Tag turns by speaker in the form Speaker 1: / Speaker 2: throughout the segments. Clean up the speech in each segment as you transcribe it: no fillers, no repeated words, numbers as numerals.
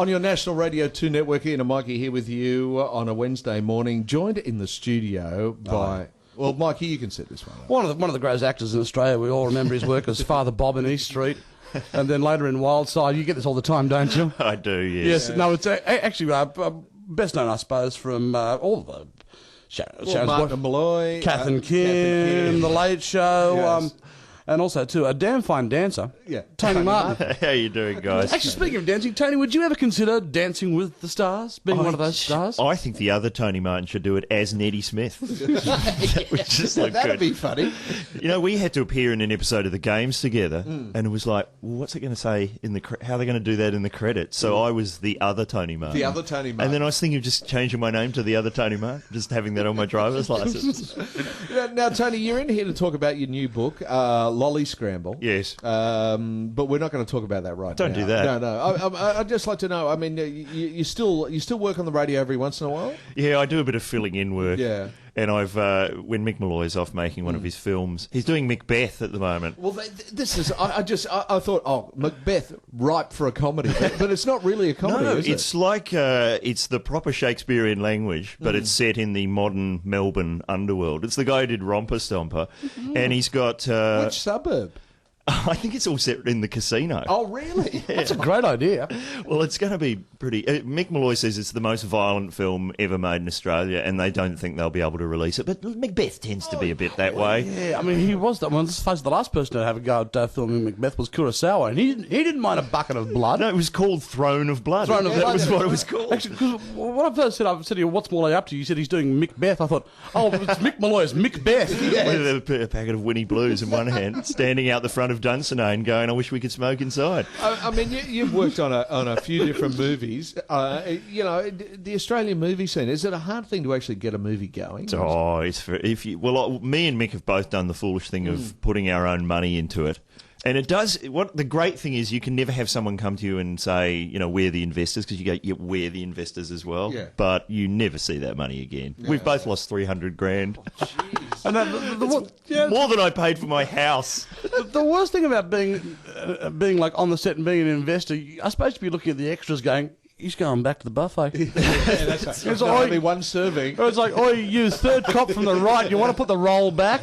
Speaker 1: On your National Radio 2 network, Ian and Mikey here with you on a Wednesday morning, joined in the studio by... Well, Mikey, you can set this one up.
Speaker 2: One of the greatest actors in Australia. We all remember his work as Father Bob in East Street. And then later in Wildside. You get this all the time, don't you?
Speaker 3: I do, yes.
Speaker 2: Yes, no, it's actually best known, I suppose, from all the shows.
Speaker 1: Martin Malloy.
Speaker 2: Kath and Kim, The Late Show,
Speaker 1: Yes.
Speaker 2: and also, too, a damn fine dancer,
Speaker 1: Yeah.
Speaker 2: Tony Martin.
Speaker 3: How you doing, guys?
Speaker 2: Actually, speaking of dancing, Tony, would you ever consider Dancing with the Stars, being one of those stars?
Speaker 3: I think the other Tony Martin should do it as Neddy Smith. Which just looked
Speaker 1: That'd
Speaker 3: good.
Speaker 1: be funny.
Speaker 3: You know, we had to appear in an episode of The Games together, and it was like, well, what's it going to say in the how are they going to do that in the credits? So I was the other Tony Martin.
Speaker 1: The other Tony Martin.
Speaker 3: And then I was thinking of just changing my name to the other Tony Martin, just having that on my driver's license.
Speaker 1: Now, Tony, you're in here to talk about your new book, Lolly Scramble.
Speaker 3: Yes.
Speaker 1: But we're not going to talk about that right now.
Speaker 3: Don't do that.
Speaker 1: No. I'd just like to know, I mean, you still work on the radio every once in a while?
Speaker 3: Yeah, I do a bit of filling in work.
Speaker 1: Yeah.
Speaker 3: And I've when Mick Malloy's off making one of his films, he's doing Macbeth at the moment.
Speaker 1: Well, this is. I thought, oh, Macbeth, ripe for a comedy, but it's not really a comedy.
Speaker 3: No,
Speaker 1: is
Speaker 3: it's
Speaker 1: it?
Speaker 3: like it's the proper Shakespearean language, but it's set in the modern Melbourne underworld. It's the guy who did Romper Stomper, and he's got
Speaker 1: Which suburb?
Speaker 3: I think it's all set in the casino.
Speaker 1: Oh, really?
Speaker 2: That's a great idea.
Speaker 3: Well, it's going to be pretty... Mick Malloy says it's the most violent film ever made in Australia, and they don't think they'll be able to release it. But Macbeth tends to be a bit that way.
Speaker 2: Yeah, I mean, he was the last person to have a go at filming Macbeth was Kurosawa, and he didn't mind a bucket of blood.
Speaker 3: No, it was called Throne of Blood.
Speaker 2: Throne of
Speaker 3: That
Speaker 2: Blood.
Speaker 3: was what it was called.
Speaker 2: Actually, because when I first said to you, what's Malloy up to? You said he's doing Macbeth. I thought, oh, it's Mick Malloy, it's Macbeth.
Speaker 3: With a packet of Winnie Blues in one hand, standing out the front of Dunsinane going, I wish we could smoke inside.
Speaker 1: I mean, you've worked on a few different movies. You know, the Australian movie scene, is it a hard thing to actually get a movie going?
Speaker 3: Oh, me and Mick have both done the foolish thing of putting our own money into it. And it does, what the great thing is, you can never have someone come to you and say, you know, we're the investors, because you go, yeah, we're the investors as well.
Speaker 1: Yeah.
Speaker 3: But you never see that money again.
Speaker 1: Yeah.
Speaker 3: We've both lost 300 grand.
Speaker 2: And
Speaker 3: More than I paid for my house.
Speaker 2: the worst thing about being like on the set and being an investor, I suppose to be looking at the extras going, he's going back to the buffet.
Speaker 1: Yeah, that's right.
Speaker 2: It's
Speaker 1: Only one serving.
Speaker 2: Or it's like, oh, you third cop from the right, you want to put the roll back?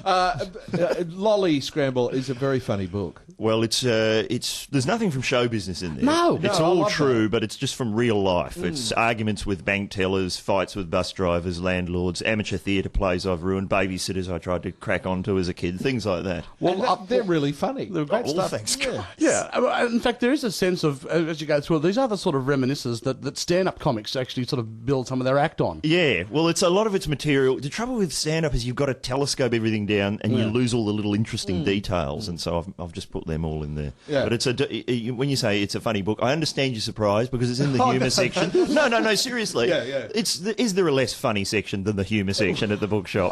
Speaker 1: Lolly Scramble is a very funny book.
Speaker 3: Well, it's there's nothing from show business in there.
Speaker 2: No.
Speaker 3: It's
Speaker 1: No, I
Speaker 3: all
Speaker 1: love
Speaker 3: true,
Speaker 1: that.
Speaker 3: but it's just from real life. It's arguments with bank tellers, fights with bus drivers, landlords, amateur theatre plays I've ruined, babysitters I tried to crack onto as a kid, things like that.
Speaker 1: Well, they're really funny.
Speaker 2: They're great
Speaker 3: All
Speaker 2: stuff.
Speaker 3: thanks, guys.
Speaker 2: Yeah, in fact, there is a sense of, as you go through, these are the sort of reminiscences that stand-up comics actually sort of build some of their act on.
Speaker 3: Yeah, well, it's a lot of its material. The trouble with stand-up is you've got to telescope everything down, and you lose all the little interesting details, and so I've just put them all in there.
Speaker 1: Yeah.
Speaker 3: But when you say it's a funny book, I understand your surprise because it's in the humour section. No, seriously.
Speaker 1: Yeah.
Speaker 3: Is there a less funny section than the humour section at the bookshop?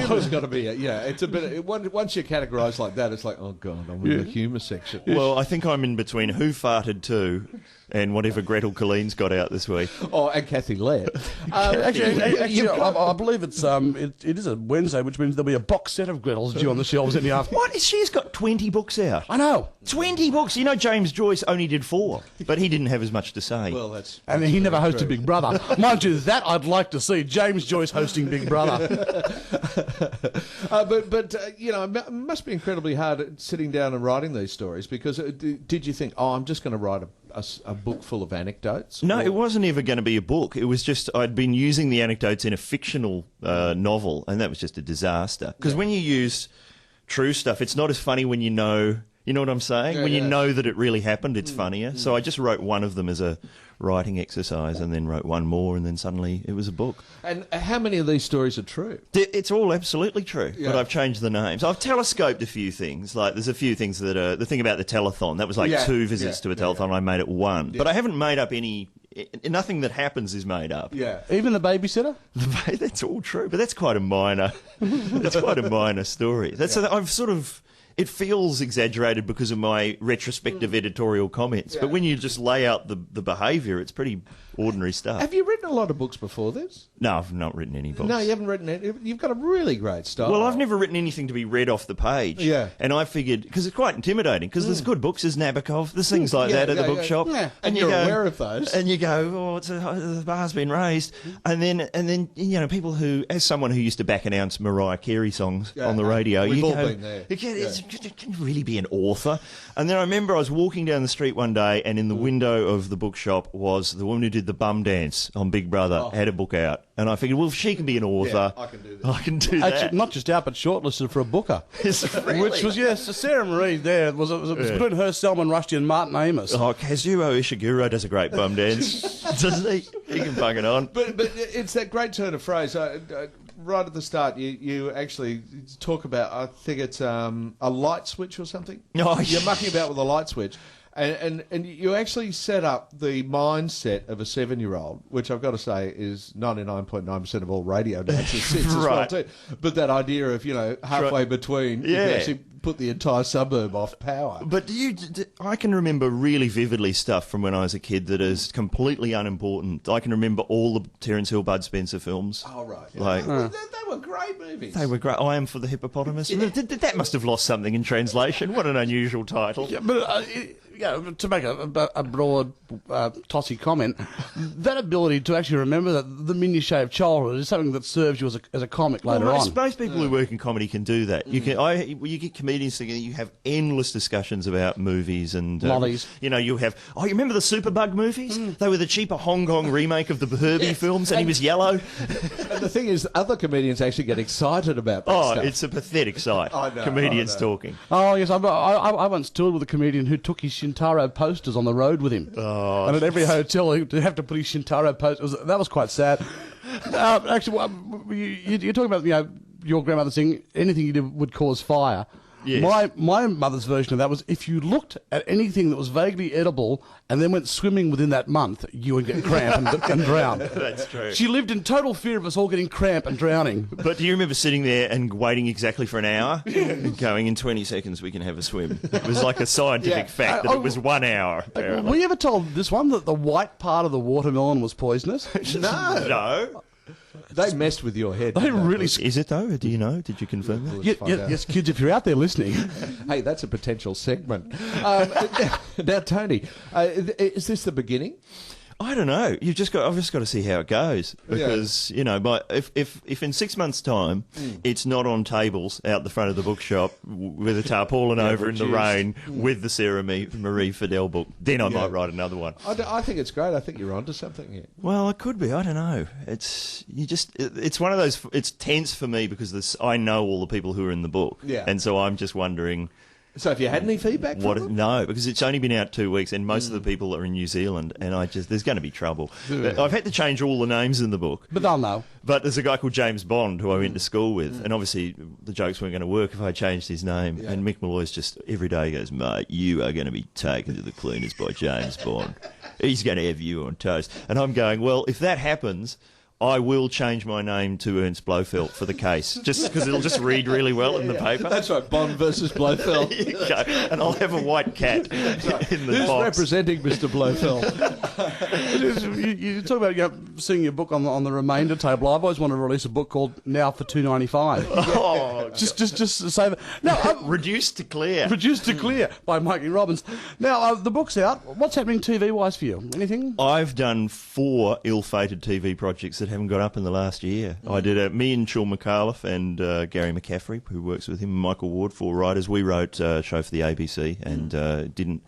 Speaker 1: Humour's got to be it. Yeah, it's a bit. Once you're categorised like that, it's like, oh god, I'm in the humour section.
Speaker 3: Well, I think I'm in between Who Farted Too and whatever Gretel Colleen's got out this week.
Speaker 1: Oh, and Kathy Ladd.
Speaker 2: Actually, I believe it is a Wednesday, which means there'll be a box set of Gretels due on the shelves in the afternoon.
Speaker 3: What? She's got 20 books out.
Speaker 2: I know.
Speaker 3: 20 books. You know, James Joyce only did 4, but he didn't have as much to say.
Speaker 1: Well, that's
Speaker 2: And he never hosted Big Brother. Mind you, that I'd like to see. James Joyce hosting Big Brother.
Speaker 1: But you know, it must be incredibly hard sitting down and writing these stories because did you think, oh, I'm just going to write a book full of anecdotes?
Speaker 3: No,
Speaker 1: Or-
Speaker 3: it wasn't ever going to be a book. It was just I'd been using the anecdotes in a fictional novel, and that was just a disaster. Because when you use true stuff, it's not as funny when you know... You know what I'm saying?
Speaker 1: Yeah,
Speaker 3: when you
Speaker 1: yeah.
Speaker 3: know that it really happened, it's funnier. So I just wrote one of them as a writing exercise and then wrote one more, and then suddenly it was a book.
Speaker 1: And how many of these stories are true?
Speaker 3: It's all absolutely true,
Speaker 1: Yeah.
Speaker 3: but I've changed the names. I've telescoped a few things. Like there's a few things that are... The thing about the telethon, that was like
Speaker 1: Yeah,
Speaker 3: 2 visits
Speaker 1: yeah,
Speaker 3: to a telethon. I made it 1.
Speaker 1: Yeah.
Speaker 3: But I haven't made up any... Nothing that happens is made up.
Speaker 1: Yeah.
Speaker 2: Even the babysitter?
Speaker 3: That's all true, but that's quite a minor... It's quite a minor story. I've sort of... it feels exaggerated because of my retrospective editorial comments. But when you just lay out the behaviour, it's pretty ordinary stuff.
Speaker 1: Have you written a lot of books before this?
Speaker 3: No, I've not written any books.
Speaker 1: No, you haven't written it. You've got a really great style.
Speaker 3: Well, I've never written anything to be read off the page.
Speaker 1: Yeah.
Speaker 3: And I figured, because it's quite intimidating, because there's good books, there's Nabokov, there's things like that at the bookshop.
Speaker 1: Yeah. And you're aware of those.
Speaker 3: And you go, oh, the bar's been raised. And then you know, people who, as someone who used to back announce Mariah Carey songs on the radio,
Speaker 1: we've
Speaker 3: you
Speaker 1: all
Speaker 3: go,
Speaker 1: been there.
Speaker 3: Can you really be an author? And then I remember I was walking down the street one day, and in the window of the bookshop was the woman who did the bum dance on Big Brother, had a book out. And I figured, well, if she can be an author,
Speaker 1: I can do that.
Speaker 3: I can do that.
Speaker 2: Actually, not just out, but shortlisted for a Booker.
Speaker 3: Really?
Speaker 2: Which was, yes, Sarah Marie there. It was between her, Selman Rushdie and Martin Amos.
Speaker 3: Oh, Kazuo Ishiguro does a great bum dance, doesn't he? He can bung it on.
Speaker 1: But it's that great turn of phrase. Right at the start, you actually talk about, I think it's a light switch or something.
Speaker 3: Oh,
Speaker 1: You're mucking about with a light switch. And you actually set up the mindset of a 7-year-old, which I've got to say is 99.9% of all radio dancers sits as well
Speaker 3: Right.
Speaker 1: too. But that idea of, halfway between, you can actually put the entire suburb off power.
Speaker 3: But I can remember really vividly stuff from when I was a kid that is completely unimportant. I can remember all the Terence Hill, Bud Spencer films.
Speaker 1: Oh, right.
Speaker 3: They
Speaker 1: were great movies.
Speaker 3: They were great. I Am for the Hippopotamus. That must have lost something in translation. What an unusual title.
Speaker 2: Yeah, but to make a broad, tossy comment, that ability to actually remember that the minutiae of childhood is something that serves you as a comic later on.
Speaker 3: Most people who work in comedy can do that. You get comedians together. You have endless discussions about movies and
Speaker 2: lollies.
Speaker 3: You have. Oh, you remember the Superbug movies? They were the cheaper Hong Kong remake of the Herbie films, and he was yellow.
Speaker 1: And the thing is, other comedians actually get excited about that stuff.
Speaker 3: It's a pathetic sight.
Speaker 1: I know,
Speaker 3: Comedians
Speaker 1: I know.
Speaker 3: talking.
Speaker 2: Oh, yes, I once toured with a comedian who took his Shintaro posters on the road with him.
Speaker 3: Oh,
Speaker 2: And at every hotel, he'd have to put his Shintaro posters. That was quite sad. Actually, you're talking about, your grandmother saying anything you did would cause fire.
Speaker 3: Yes.
Speaker 2: My mother's version of that was if you looked at anything that was vaguely edible and then went swimming within that month, you would get cramp and drown.
Speaker 3: That's true.
Speaker 2: She lived in total fear of us all getting cramp and drowning.
Speaker 3: But do you remember sitting there and waiting exactly for an hour? And going, in 20 seconds we can have a swim. It was like a scientific fact that it was 1 hour, apparently.
Speaker 2: Were you ever told this one, that the white part of the watermelon was poisonous?
Speaker 3: No.
Speaker 1: They messed with your head.
Speaker 2: They really...
Speaker 3: Is it, though? Do you know? Did you confirm that?
Speaker 2: Yes, kids, if you're out there listening...
Speaker 1: Hey, that's a potential segment. Now, Tony, is this the beginning?
Speaker 3: I don't know. I've just got to see how it goes because but if in 6 months' time it's not on tables out the front of the bookshop with a tarpaulin over in the rain with the Sarah Marie Fidel book, then I might write another one.
Speaker 1: I think it's great. I think you're onto something here.
Speaker 3: Well, it could be. I don't know. It's one of those. It's tense for me because I know all the people who are in the book, and so I'm just wondering.
Speaker 1: So have you had any feedback from them?
Speaker 3: No, because it's only been out 2 weeks and most of the people are in New Zealand and there's going to be trouble. I've had to change all the names in the book.
Speaker 2: But they'll know.
Speaker 3: But there's a guy called James Bond who I went to school with and obviously the jokes weren't going to work if I changed his name. And Mick Malloy's just every day goes, mate, you are going to be taken to the cleaners by James Bond. He's going to have you on toast. And I'm going, well, if that happens... I will change my name to Ernst Blofeld for the case, just because it'll just read really well in the paper.
Speaker 1: That's right, Bond versus Blofeld.
Speaker 3: There you go. And I'll have a white cat in the
Speaker 1: Who's
Speaker 3: box.
Speaker 1: representing Mr. Blofeld?
Speaker 2: You talk about seeing your book on the remainder table. I've always wanted to release a book called Now for $2.95.
Speaker 3: Oh,
Speaker 2: just to say that. Now,
Speaker 3: reduced to clear.
Speaker 2: Reduced to Clear by Mikey Robins. Now, the book's out. What's happening TV-wise for you? Anything?
Speaker 3: I've done 4 ill-fated TV projects that haven't got up in the last year. I did me and Sean McAuliffe and Gary McCaffrey, who works with him, and Michael Ward, 4 writers. We wrote a show for the ABC and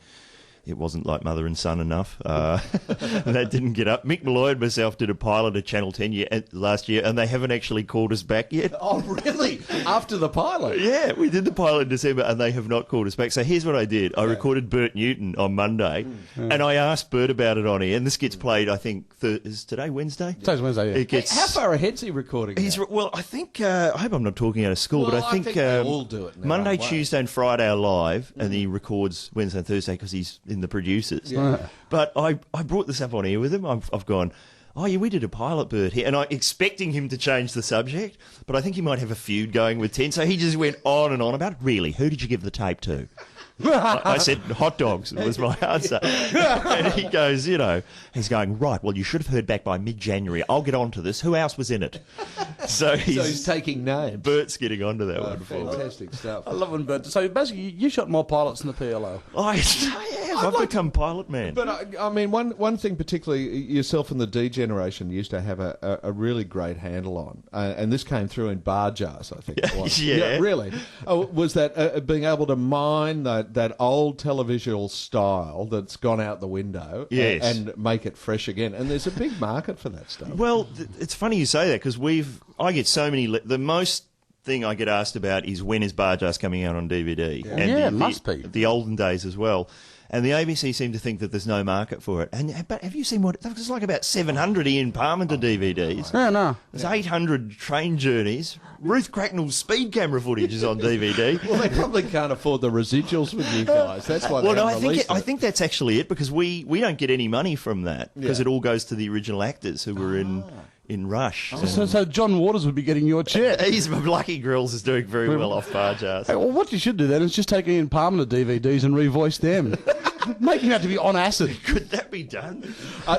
Speaker 3: it wasn't like Mother and Son enough. That didn't get up. Mick Malloy and myself did a pilot at Channel 10 last year, and they haven't actually called us back yet.
Speaker 1: Oh, really? After the pilot?
Speaker 3: Yeah, we did the pilot in December, and they have not called us back. So here's what I did. I recorded Bert Newton on Monday, and I asked Bert about it on air, and this gets played, I think, is today Wednesday?
Speaker 2: Today's Wednesday, yeah.
Speaker 3: It gets,
Speaker 1: How far ahead's he recording that?
Speaker 3: well, I think, I hope I'm not talking out of school,
Speaker 1: Well,
Speaker 3: but I think
Speaker 1: they all do it in their
Speaker 3: Monday,
Speaker 1: own way.
Speaker 3: Tuesday, and Friday are live, and he records Wednesday and Thursday because he's in the producers.
Speaker 1: Yeah.
Speaker 3: But I brought this up on air with him. I've gone, oh yeah, we did a pilot bird here, and I expecting him to change the subject, but I think he might have a feud going with 10, so he just went on and on about, really, who did you give the tape to? I said hot dogs was my answer. And he goes, he's going, right, well, you should have heard back by mid-January. I'll get on to this. Who else was in it? So
Speaker 1: he's taking names.
Speaker 3: Bert's getting onto that one.
Speaker 1: Fantastic stuff.
Speaker 2: I love when Bert. So basically, you shot more pilots than the PLO.
Speaker 3: I have. I've become pilot man.
Speaker 1: But I mean, one thing particularly, yourself and the D generation used to have a really great handle on, and this came through in bar jars, I think it was.
Speaker 3: Yeah.
Speaker 1: Really. Was that being able to mine that old televisual style that's gone out the window and make it fresh again. And there's a big market for that stuff.
Speaker 3: Well, it's funny you say that because I get so many. The most thing I get asked about is when is Bar Jars coming out on DVD?
Speaker 2: Yeah,
Speaker 3: and
Speaker 2: it must be.
Speaker 3: The olden days as well. And the ABC seem to think that there's no market for it. But have you seen what? There's like about 700 Ian Parmenter DVDs.
Speaker 2: Yeah, no.
Speaker 3: There's 800 train journeys. Ruth Cracknell's speed camera footage is on DVD.
Speaker 1: Well, they probably can't afford the residuals with you guys. That's why they haven't released it.
Speaker 3: I think that's actually it because we don't get any money from that because it all goes to the original actors who were in Rush.
Speaker 2: So John Waters would be getting your check.
Speaker 3: He's Lucky Grills is doing very well off Bar Jars.
Speaker 2: Hey, well, what you should do then is just take Ian Parmenter DVDs and revoice them. Make him have to be on acid.
Speaker 3: Could that be done?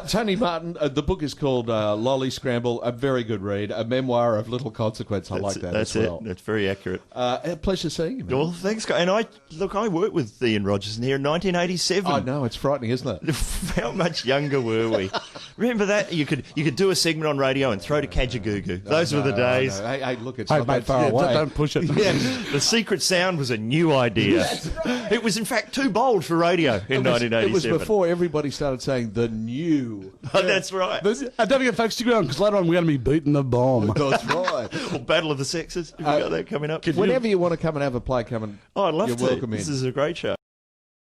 Speaker 1: Tony Martin, the book is called Lolly Scramble, a very good read, a memoir of little consequence. I like that as well.
Speaker 3: That's it. That's very accurate.
Speaker 1: A pleasure seeing you, man.
Speaker 3: Well, thanks, guys. And I worked with Ian Rogerson here in 1987.
Speaker 1: I know, it's frightening, isn't it?
Speaker 3: How much younger were we? Remember that? You could do a segment on radio and throw to Kajagoogoo. Those were the days.
Speaker 1: No. Hey, look, it's
Speaker 2: Hey,
Speaker 1: not
Speaker 2: mate,
Speaker 1: that far away.
Speaker 2: Don't push it.
Speaker 3: The secret sound was a new idea. It was, in fact, too bold for radio in 1987.
Speaker 1: It was before everybody started saying the new.
Speaker 3: Oh, that's right.
Speaker 2: Don't forget, folks, stick around because later on we're going to be beating the bomb.
Speaker 1: That's right.
Speaker 3: Or Battle of the Sexes. Have we got that coming up?
Speaker 1: Whenever you want to come and have a play,
Speaker 3: I'd love to.
Speaker 1: You're welcome in.
Speaker 3: This is a great show.